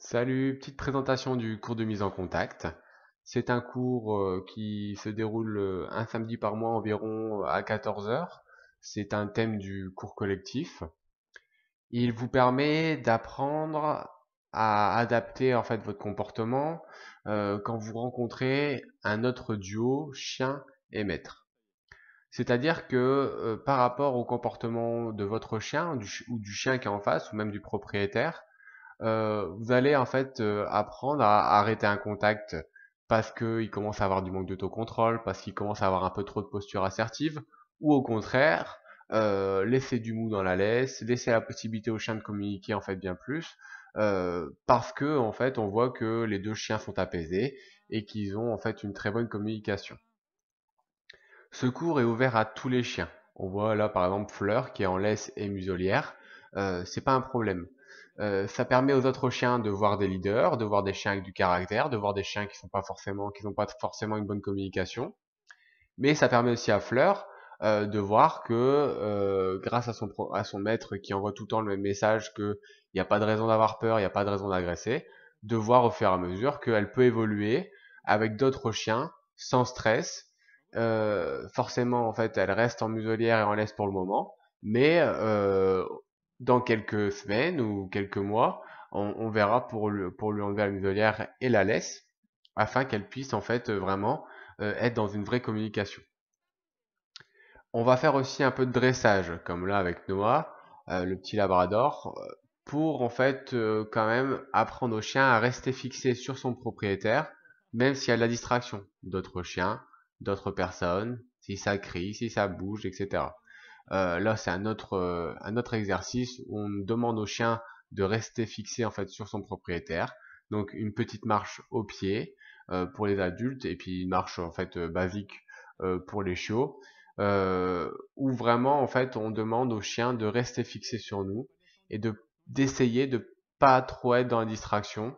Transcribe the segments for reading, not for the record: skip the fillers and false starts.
Salut, petite présentation du cours de mise en contact. C'est un cours qui se déroule un samedi par mois environ à 14 heures. C'est un thème du cours collectif. Il vous permet d'apprendre à adapter en fait votre comportement quand vous rencontrez un autre duo chien et maître. C'est-à-dire que par rapport au comportement de votre chien ou du chien qui est en face ou même du propriétaire, vous allez en fait apprendre à arrêter un contact parce qu'il commence à avoir du manque d'autocontrôle, parce qu'il commence à avoir un peu trop de posture assertive, ou au contraire, laisser du mou dans la laisse, laisser la possibilité au chien de communiquer en fait bien plus, parce que en fait on voit que les deux chiens sont apaisés et qu'ils ont en fait une très bonne communication. Ce cours est ouvert à tous les chiens. On voit là par exemple Fleur qui est en laisse et muselière. C'est pas un problème. Ça permet aux autres chiens de voir des leaders, de voir des chiens avec du caractère, de voir des chiens qui n'ont pas forcément une bonne communication. Mais ça permet aussi à Fleur de voir que grâce à son maître qui envoie tout le temps le même message qu'il n'y a pas de raison d'avoir peur, il n'y a pas de raison d'agresser, de voir au fur et à mesure qu'elle peut évoluer avec d'autres chiens sans stress. Forcément, en fait, elle reste en muselière et en laisse pour le moment, mais dans quelques semaines ou quelques mois, on verra pour lui enlever la muselière et la laisse, afin qu'elle puisse en fait vraiment être dans une vraie communication. On va faire aussi un peu de dressage, comme là avec Noah, le petit labrador, pour en fait quand même apprendre au chien à rester fixé sur son propriétaire, même s'il y a de la distraction, d'autres chiens, d'autres personnes, si ça crie, si ça bouge, etc. Là, c'est un autre exercice où on demande au chien de rester fixé en fait sur son propriétaire. Donc une petite marche au pied pour les adultes et puis une marche en fait basique pour les chiots. Où vraiment en fait on demande au chien de rester fixé sur nous et d'essayer de pas trop être dans la distraction.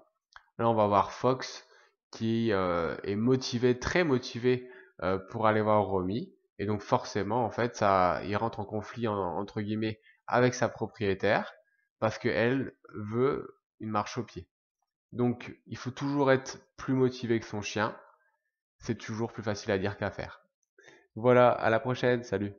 Là, on va voir Fox qui est motivé, très motivé pour aller voir Romy. Et donc forcément, en fait, ça, il rentre en conflit entre guillemets avec sa propriétaire parce qu'elle veut une marche au pied. Donc, il faut toujours être plus motivé que son chien. C'est toujours plus facile à dire qu'à faire. Voilà, à la prochaine, salut.